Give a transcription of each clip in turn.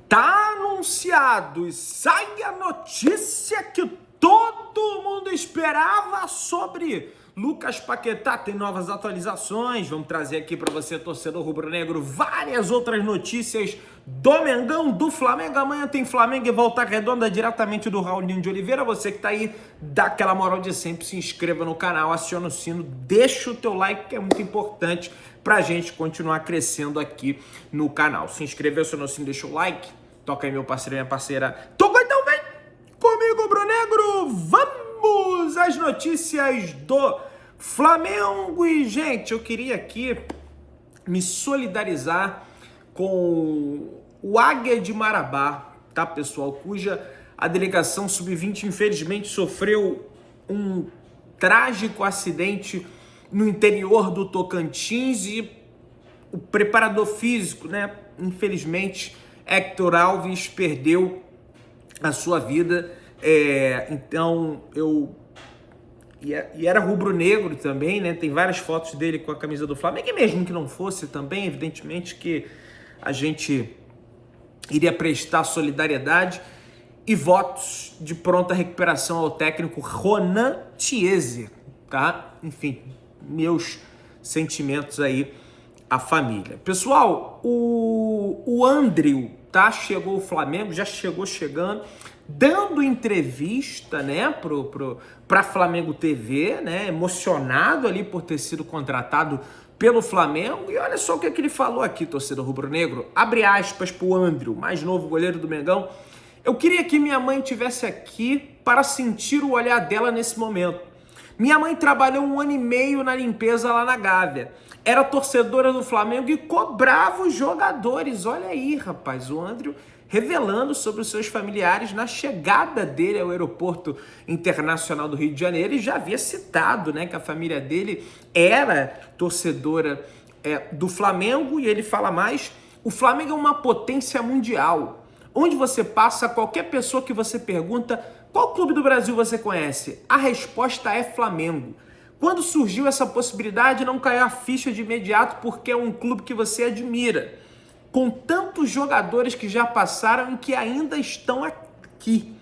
Tá anunciado e sai a notícia que todo mundo esperava sobre Lucas Paquetá. Tem novas atualizações, vamos trazer aqui para você, torcedor rubro-negro, várias outras notícias do Mengão, do Flamengo. Amanhã tem Flamengo e Volta Redonda diretamente do Raulinho de Oliveira. Você que tá aí, dá aquela moral de sempre, se inscreva no canal, aciona o sino, deixa o teu like que é muito importante pra gente continuar crescendo aqui no canal. Se inscreveu, aciona o sino, deixa o like, toca aí meu parceiro e minha parceira. Toca então, vem comigo, Brunegro! Vamos às notícias do Flamengo. E, gente, eu queria aqui me solidarizar com o Águia de Marabá, tá, pessoal? Cuja a delegação sub-20, infelizmente, sofreu um trágico acidente no interior do Tocantins e o preparador físico, né? Infelizmente, Héctor Alves perdeu a sua vida. Então, E era rubro-negro também, né? Tem várias fotos dele com a camisa do Flamengo. E mesmo que não fosse também, evidentemente que a gente iria prestar solidariedade e votos de pronta recuperação ao técnico Ronan Chiesa, tá? Enfim, meus sentimentos aí à família. Pessoal, o Andriel, tá? Chegou o Flamengo, já chegou chegando, dando entrevista, né, pra Flamengo TV, né, emocionado ali por ter sido contratado pelo Flamengo. E olha só o que ele falou aqui, torcedor rubro-negro. Abre aspas pro Andriel, mais novo goleiro do Mengão. Eu queria que minha mãe estivesse aqui para sentir o olhar dela nesse momento. Minha mãe trabalhou 1 ano e meio na limpeza lá na Gávea. Era torcedora do Flamengo e cobrava os jogadores. Olha aí, rapaz, o Andriel revelando sobre os seus familiares na chegada dele ao aeroporto internacional do Rio de Janeiro. E já havia citado, né, que a família dele era torcedora do Flamengo. E ele fala mais: o Flamengo é uma potência mundial. Onde você passa, qualquer pessoa que você pergunta qual clube do Brasil você conhece, a resposta é Flamengo. Quando surgiu essa possibilidade, não caiu a ficha de imediato porque é um clube que você admira, com tantos jogadores que já passaram e que ainda estão aqui.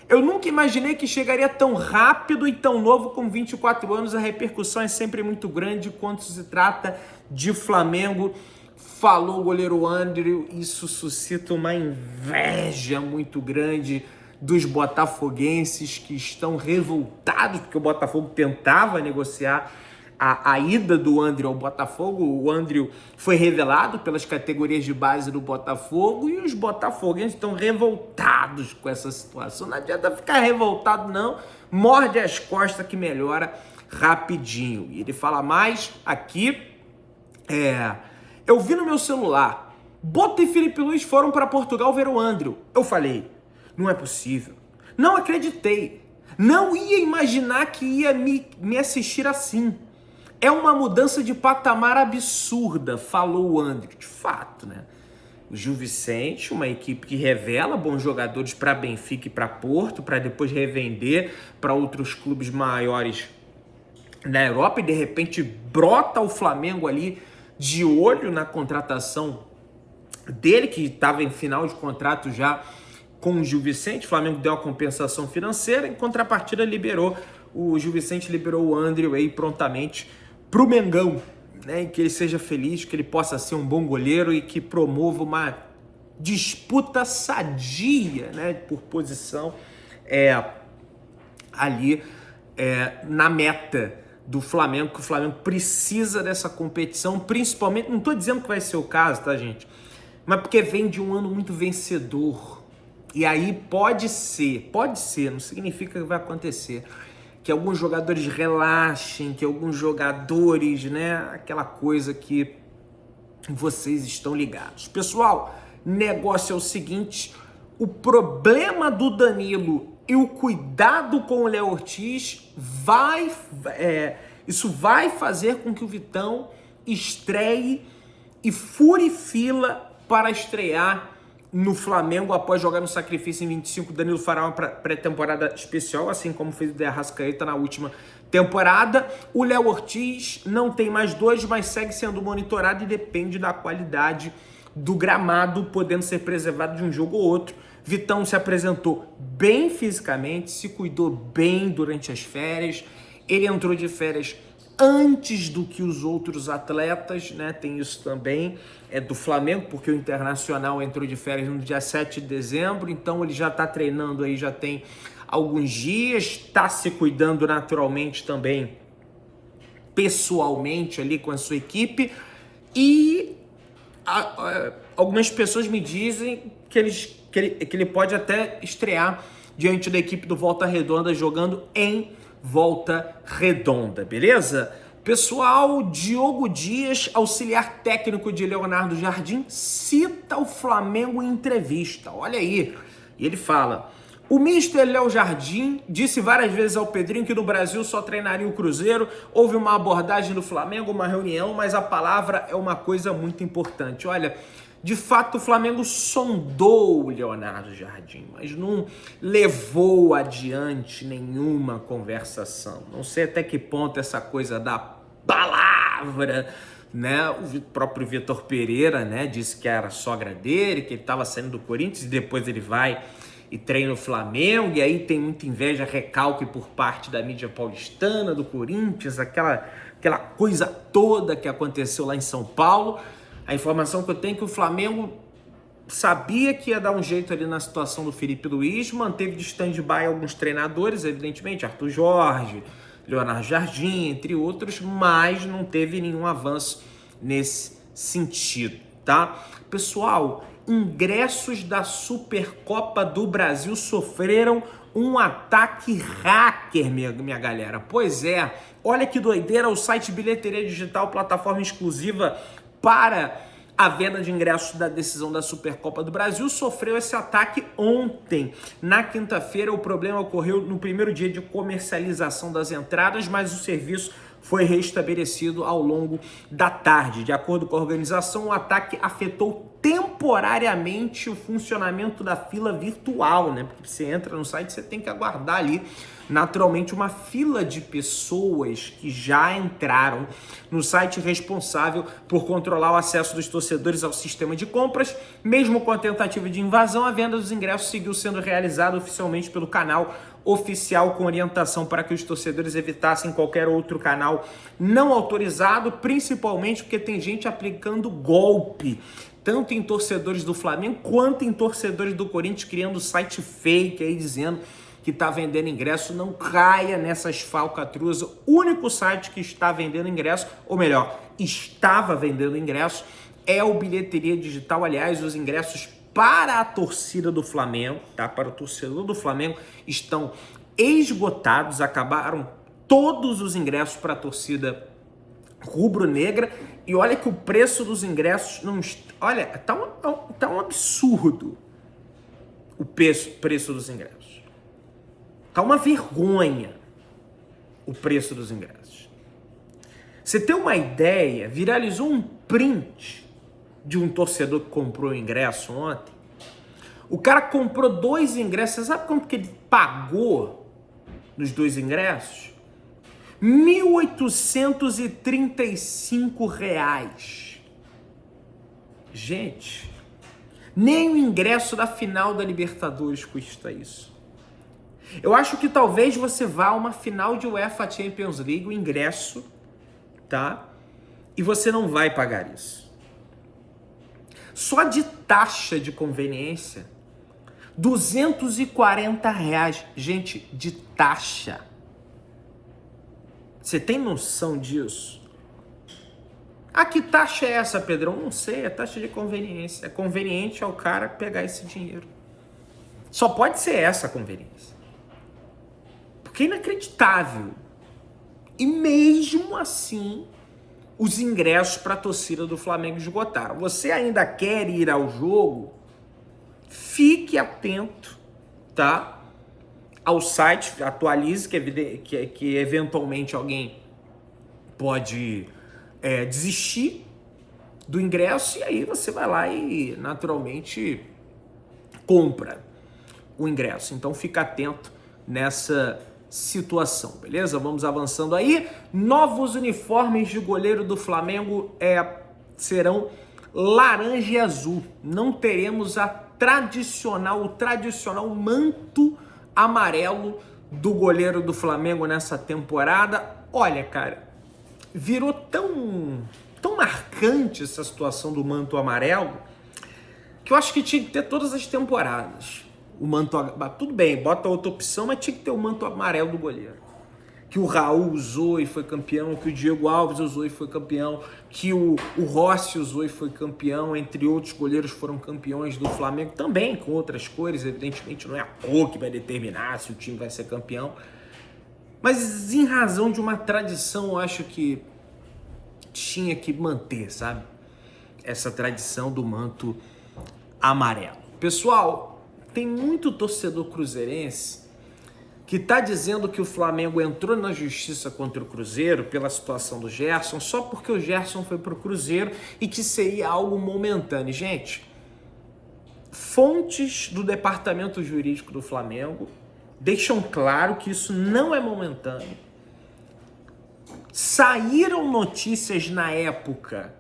Eu nunca imaginei que chegaria tão rápido e tão novo, com 24 anos. A repercussão é sempre muito grande quando se trata de Flamengo, falou o goleiro Andriel. Isso suscita uma inveja muito grande dos botafoguenses, que estão revoltados porque o Botafogo tentava negociar a ida do Andriel ao Botafogo. O Andriel foi revelado pelas categorias de base do Botafogo e os botafoguenses estão revoltados com essa situação. Não adianta ficar revoltado não, morde as costas que melhora rapidinho. E ele fala mais aqui, eu vi no meu celular, Bota e Felipe Luiz foram para Portugal ver o Andriel. Eu falei, não é possível, não acreditei, não ia imaginar que ia me assistir assim. É uma mudança de patamar absurda, falou o Andriel. De fato, né? O Gil Vicente, uma equipe que revela bons jogadores para Benfica e para Porto, para depois revender para outros clubes maiores na Europa, e de repente brota o Flamengo ali de olho na contratação dele, que estava em final de contrato já com o Gil Vicente. O Flamengo deu uma compensação financeira, em contrapartida o Gil Vicente liberou o Andriel aí prontamente pro Mengão, né? E que ele seja feliz, que ele possa ser um bom goleiro e que promova uma disputa sadia, né, por posição ali na meta do Flamengo, que o Flamengo precisa dessa competição, principalmente, não estou dizendo que vai ser o caso, tá, gente? Mas porque vem de um ano muito vencedor. E aí pode ser, não significa que vai acontecer, que alguns jogadores relaxem, que alguns jogadores, né, aquela coisa que vocês estão ligados. Pessoal, negócio é o seguinte, o problema do Danilo e o cuidado com o Léo Ortiz isso vai fazer com que o Vitão estreie e fure fila para estrear no Flamengo após jogar no Sacrifício em 25. Danilo fará uma pré-temporada especial, assim como fez o De Arrascaeta na última temporada. O Léo Ortiz não tem mais 2, mas segue sendo monitorado e depende da qualidade do gramado, podendo ser preservado de um jogo ou outro. Vitão se apresentou bem fisicamente, se cuidou bem durante as férias, ele entrou de férias antes do que os outros atletas, né? Tem isso também, do Flamengo, porque o Internacional entrou de férias no dia 7 de dezembro, então ele já está treinando aí, já tem alguns dias, está se cuidando naturalmente também, pessoalmente ali com a sua equipe, e algumas pessoas me dizem que ele pode até estrear diante da equipe do Volta Redonda, jogando em Volta Redonda, beleza? Pessoal, Diogo Dias, auxiliar técnico de Leonardo Jardim, cita o Flamengo em entrevista. Olha aí, e ele fala: o mister Léo Jardim disse várias vezes ao Pedrinho que no Brasil só treinaria o Cruzeiro. Houve uma abordagem do Flamengo, uma reunião, mas a palavra é uma coisa muito importante. Olha, de fato o Flamengo sondou o Leonardo Jardim, mas não levou adiante nenhuma conversação. Não sei até que ponto essa coisa da palavra, né? O próprio Vitor Pereira, né, disse que era sogra dele, que ele estava saindo do Corinthians e depois ele vai e treina o Flamengo, e aí tem muita inveja, recalque por parte da mídia paulistana, do Corinthians, aquela coisa toda que aconteceu lá em São Paulo. A informação que eu tenho é que o Flamengo sabia que ia dar um jeito ali na situação do Felipe Luiz, manteve de stand-by alguns treinadores, evidentemente, Arthur Jorge, Leonardo Jardim, entre outros, mas não teve nenhum avanço nesse sentido, tá? Pessoal, ingressos da Supercopa do Brasil sofreram um ataque hacker, minha galera. Pois é, olha que doideira, o site Bilheteria Digital, plataforma exclusiva para a venda de ingressos da decisão da Supercopa do Brasil, sofreu esse ataque ontem. Na quinta-feira, o problema ocorreu no primeiro dia de comercialização das entradas, mas o serviço foi restabelecido ao longo da tarde. De acordo com a organização, o ataque afetou temporariamente o funcionamento da fila virtual, né? Porque você entra no site, você tem que aguardar ali, naturalmente, uma fila de pessoas que já entraram no site responsável por controlar o acesso dos torcedores ao sistema de compras. Mesmo com a tentativa de invasão, a venda dos ingressos seguiu sendo realizada oficialmente pelo canal oficial, com orientação para que os torcedores evitassem qualquer outro canal não autorizado, principalmente porque tem gente aplicando golpe, tanto em torcedores do Flamengo quanto em torcedores do Corinthians, criando site fake aí dizendo que está vendendo ingresso. Não caia nessas falcatruas. O único site que está vendendo ingresso, ou melhor, estava vendendo ingresso, é o Bilheteria Digital. Aliás, os ingressos para a torcida do Flamengo, tá? Para o torcedor do Flamengo, estão esgotados. Acabaram todos os ingressos para a torcida rubro-negra. E olha que o preço dos ingressos não... Olha, tá um absurdo o preço dos ingressos. Tá uma vergonha o preço dos ingressos. Você tem uma ideia, viralizou um print de um torcedor que comprou o ingresso ontem. O cara comprou 2 ingressos. Você sabe quanto que ele pagou nos 2 ingressos? R$ 1.835. Gente, nem o ingresso da final da Libertadores custa isso. Eu acho que talvez você vá a uma final de UEFA Champions League, o ingresso, tá? E você não vai pagar isso. Só de taxa de conveniência, R$ 240. Gente, de taxa. Você tem noção disso? Ah, que taxa é essa, Pedrão? Não sei, é taxa de conveniência. É conveniente ao cara pegar esse dinheiro. Só pode ser essa a conveniência. Porque é inacreditável. E mesmo assim, os ingressos para a torcida do Flamengo esgotaram. Você ainda quer ir ao jogo? Fique atento, tá? Ao site, atualize, que eventualmente alguém pode desistir do ingresso, e aí você vai lá e naturalmente compra o ingresso. Então fica atento nessa situação, beleza? Vamos avançando aí. Novos uniformes de goleiro do Flamengo serão laranja e azul. Não teremos o tradicional manto amarelo do goleiro do Flamengo nessa temporada. Olha, cara, virou tão marcante essa situação do manto amarelo que eu acho que tinha que ter todas as temporadas. O manto, tudo bem, bota outra opção, mas tinha que ter o manto amarelo do goleiro. Que o Raul usou e foi campeão, que o Diego Alves usou e foi campeão, que o Rossi usou e foi campeão, entre outros goleiros foram campeões do Flamengo, também com outras cores, evidentemente não é a cor que vai determinar se o time vai ser campeão, mas em razão de uma tradição, eu acho que tinha que manter, sabe? Essa tradição do manto amarelo. Pessoal, tem muito torcedor cruzeirense que está dizendo que o Flamengo entrou na justiça contra o Cruzeiro pela situação do Gerson, só porque o Gerson foi para o Cruzeiro e que seria algo momentâneo. Gente, fontes do departamento jurídico do Flamengo deixam claro que isso não é momentâneo. Saíram notícias na época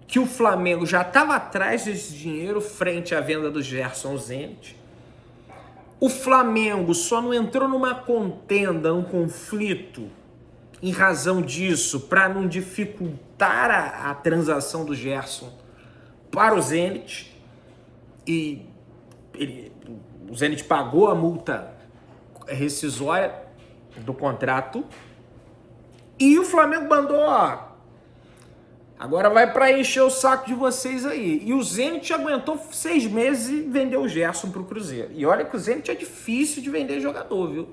que o Flamengo já estava atrás desse dinheiro frente à venda do Gerson ao Zenit. O Flamengo só não entrou numa contenda, num conflito, em razão disso, para não dificultar a transação do Gerson para o Zenit. E o Zenit pagou a multa rescisória do contrato. E o Flamengo mandou, ó, agora vai para encher o saco de vocês aí. E o Zenit aguentou 6 meses e vendeu o Gerson pro Cruzeiro. E olha que o Zenit é difícil de vender jogador, viu?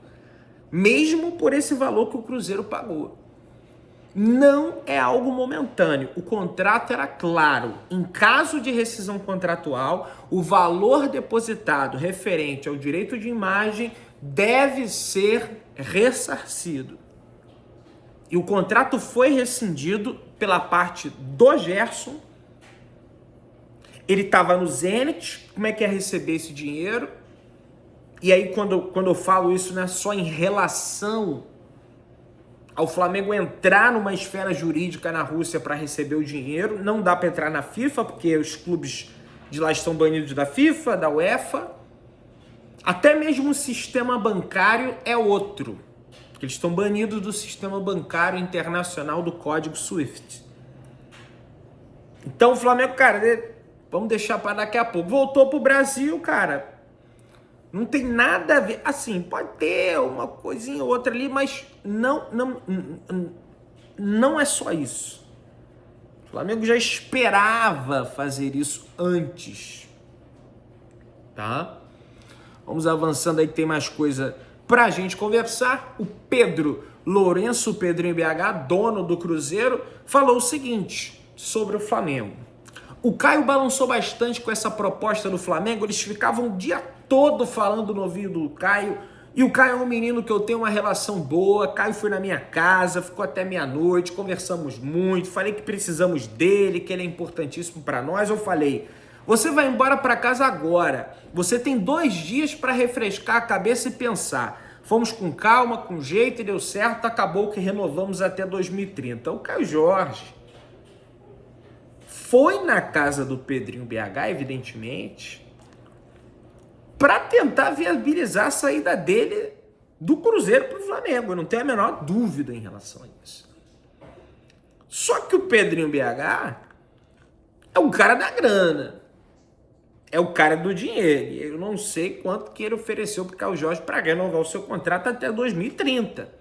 Mesmo por esse valor que o Cruzeiro pagou. Não é algo momentâneo. O contrato era claro. Em caso de rescisão contratual, o valor depositado referente ao direito de imagem deve ser ressarcido. E o contrato foi rescindido pela parte do Gerson. Ele estava no Zenit. Como é que é receber esse dinheiro? E aí, quando eu falo isso, não é só em relação ao Flamengo entrar numa esfera jurídica na Rússia para receber o dinheiro. Não dá para entrar na FIFA, porque os clubes de lá estão banidos da FIFA, da UEFA. Até mesmo o sistema bancário é outro. Eles estão banidos do sistema bancário internacional do código SWIFT. Então o Flamengo, cara, vamos deixar para daqui a pouco. Voltou pro Brasil, cara. Não tem nada a ver. Assim, pode ter uma coisinha ou outra ali, mas não é só isso. O Flamengo já esperava fazer isso antes. Tá? Vamos avançando aí que tem mais coisa pra gente conversar. O Pedro Lourenço, o Pedrinho BH, dono do Cruzeiro, falou o seguinte sobre o Flamengo. O Caio balançou bastante com essa proposta do Flamengo, eles ficavam o dia todo falando no ouvido do Caio, e o Caio é um menino que eu tenho uma relação boa. Caio foi na minha casa, ficou até meia-noite, conversamos muito, falei que precisamos dele, que ele é importantíssimo para nós. Eu falei, você vai embora para casa agora, você tem 2 dias para refrescar a cabeça e pensar. Fomos com calma, com jeito e deu certo, acabou que renovamos até 2030. O Caio Jorge foi na casa do Pedrinho BH, evidentemente, para tentar viabilizar a saída dele do Cruzeiro para o Flamengo. Eu não tenho a menor dúvida em relação a isso. Só que o Pedrinho BH é um cara da grana. É o cara do dinheiro. Eu não sei quanto que ele ofereceu para o Caio Jorge para renovar o seu contrato até 2030.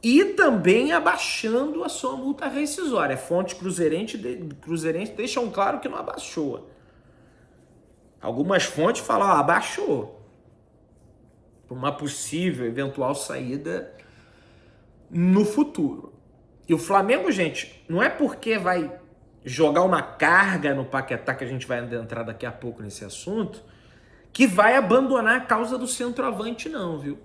E também abaixando a sua multa rescisória. Fontes cruzeirenses deixam claro que não abaixou. Algumas fontes falam, abaixou. Por uma possível, eventual saída no futuro. E o Flamengo, gente, não é porque vai jogar uma carga no Paquetá, que a gente vai entrar daqui a pouco nesse assunto, que vai abandonar a causa do centroavante não, viu?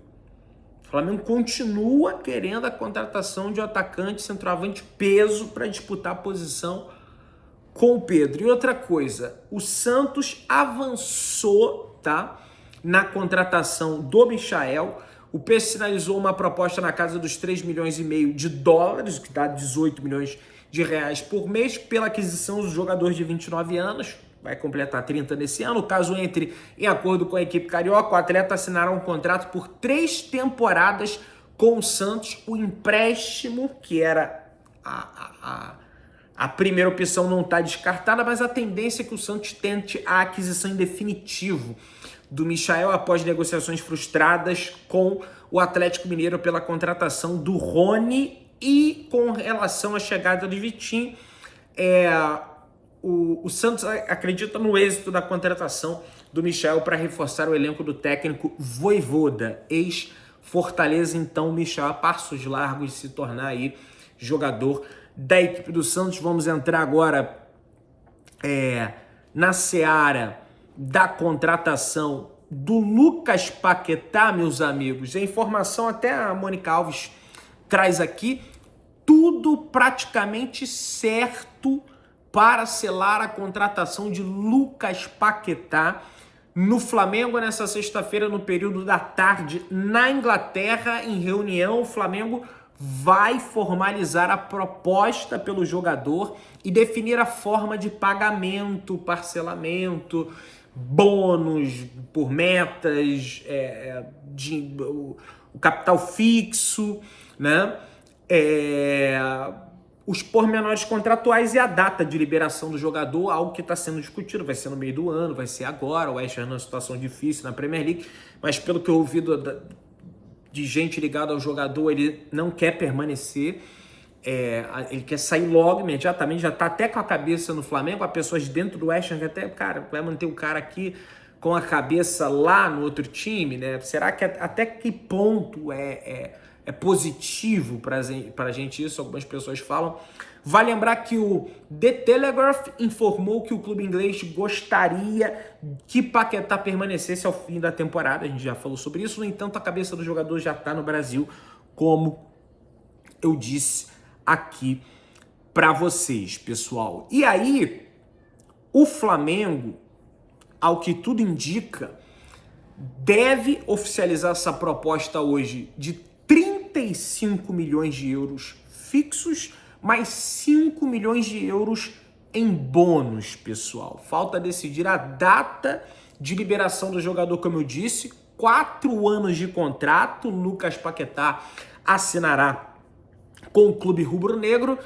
O Flamengo continua querendo a contratação de um atacante centroavante peso para disputar a posição com o Pedro. E outra coisa, o Santos avançou, tá, na contratação do Michael. O PSG sinalizou uma proposta na casa dos 3,5 milhões de dólares, o que dá 18 milhões por mês pela aquisição do jogador de 29 anos, vai completar 30 nesse ano. Caso entre em acordo com a equipe carioca, o atleta assinará um contrato por 3 temporadas com o Santos. O empréstimo, que era a primeira opção, não está descartada, mas a tendência é que o Santos tente a aquisição em definitivo do Michael após negociações frustradas com o Atlético Mineiro pela contratação do Rony. E com relação à chegada do Vitinho, o Santos acredita no êxito da contratação do Michael para reforçar o elenco do técnico Vojvoda, ex-Fortaleza. Então o Michael a passos largos de se tornar aí jogador da equipe do Santos. Vamos entrar agora na seara da contratação do Lucas Paquetá, meus amigos. A informação até a Mônica Alves traz aqui, tudo praticamente certo para selar a contratação de Lucas Paquetá no Flamengo nessa sexta-feira, no período da tarde, na Inglaterra, em reunião. O Flamengo vai formalizar a proposta pelo jogador e definir a forma de pagamento, parcelamento, bônus por metas, o capital fixo, né? Os pormenores contratuais e a data de liberação do jogador, algo que está sendo discutido. Vai ser no meio do ano, vai ser agora. O West Ham numa situação difícil na Premier League, mas pelo que eu ouvi de gente ligada ao jogador, ele não quer permanecer, ele quer sair logo, imediatamente, já está até com a cabeça no Flamengo. Há pessoas dentro do West Ham que até, cara, vai manter o cara aqui com a cabeça lá no outro time, né? Será que até que ponto é positivo para a gente isso? Algumas pessoas falam. Vale lembrar que o The Telegraph informou que o clube inglês gostaria que Paquetá permanecesse ao fim da temporada. A gente já falou sobre isso. No entanto, a cabeça do jogador já está no Brasil, como eu disse aqui para vocês, pessoal. E aí, o Flamengo, ao que tudo indica, deve oficializar essa proposta hoje de 35 milhões de euros fixos, mais 5 milhões de euros em bônus, pessoal. Falta decidir a data de liberação do jogador, como eu disse. 4 anos de contrato, Lucas Paquetá assinará com o clube rubro-negro,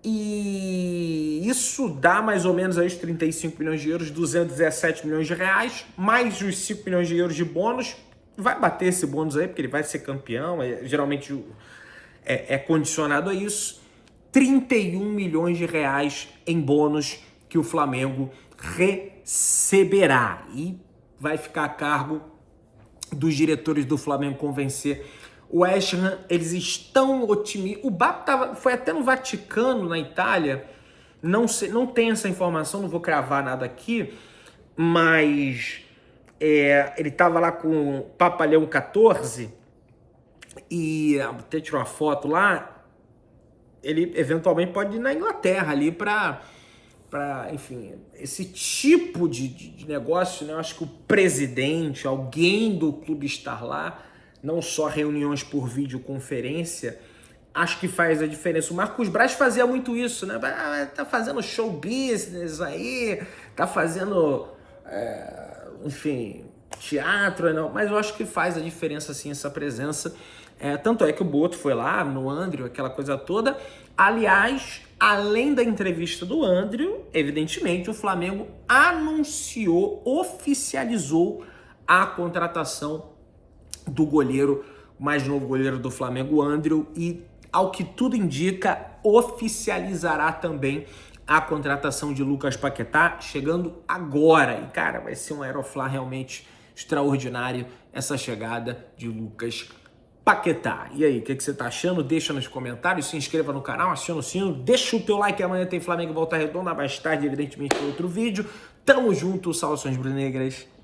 e isso dá mais ou menos aí os 35 milhões de euros, 217 milhões de reais, mais os 5 milhões de euros de bônus. Vai bater esse bônus aí, porque ele vai ser campeão, geralmente é condicionado a isso. 31 milhões de reais em bônus que o Flamengo receberá. E vai ficar a cargo dos diretores do Flamengo convencer o West Ham. Eles estão otimistas. O Bap foi até no Vaticano, na Itália. Não sei, não tem essa informação, não vou cravar nada aqui, mas ele estava lá com o Papa Leão XIV e até tirou uma foto lá. Ele eventualmente pode ir na Inglaterra ali para enfim, esse tipo de negócio, né? Eu acho que o presidente, alguém do clube estar lá, não só reuniões por videoconferência, acho que faz a diferença. O Marcos Braz fazia muito isso, né? Tá fazendo show business aí, tá fazendo, enfim, teatro, não. Mas eu acho que faz a diferença, sim, essa presença. Tanto é que o Boto foi lá no Andrew, aquela coisa toda. Aliás, além da entrevista do Andrew, evidentemente, o Flamengo anunciou, oficializou a contratação do goleiro, mais novo goleiro do Flamengo, Andrew, e, ao que tudo indica, oficializará também a contratação de Lucas Paquetá, chegando agora. E, cara, vai ser um aeroflá realmente extraordinário essa chegada de Lucas Paquetá. E aí, o que você tá achando? Deixa nos comentários, se inscreva no canal, aciona o sino, deixa o teu like, amanhã tem Flamengo e Volta Redonda, mais tarde, evidentemente, outro vídeo. Tamo junto, saudações brunegras.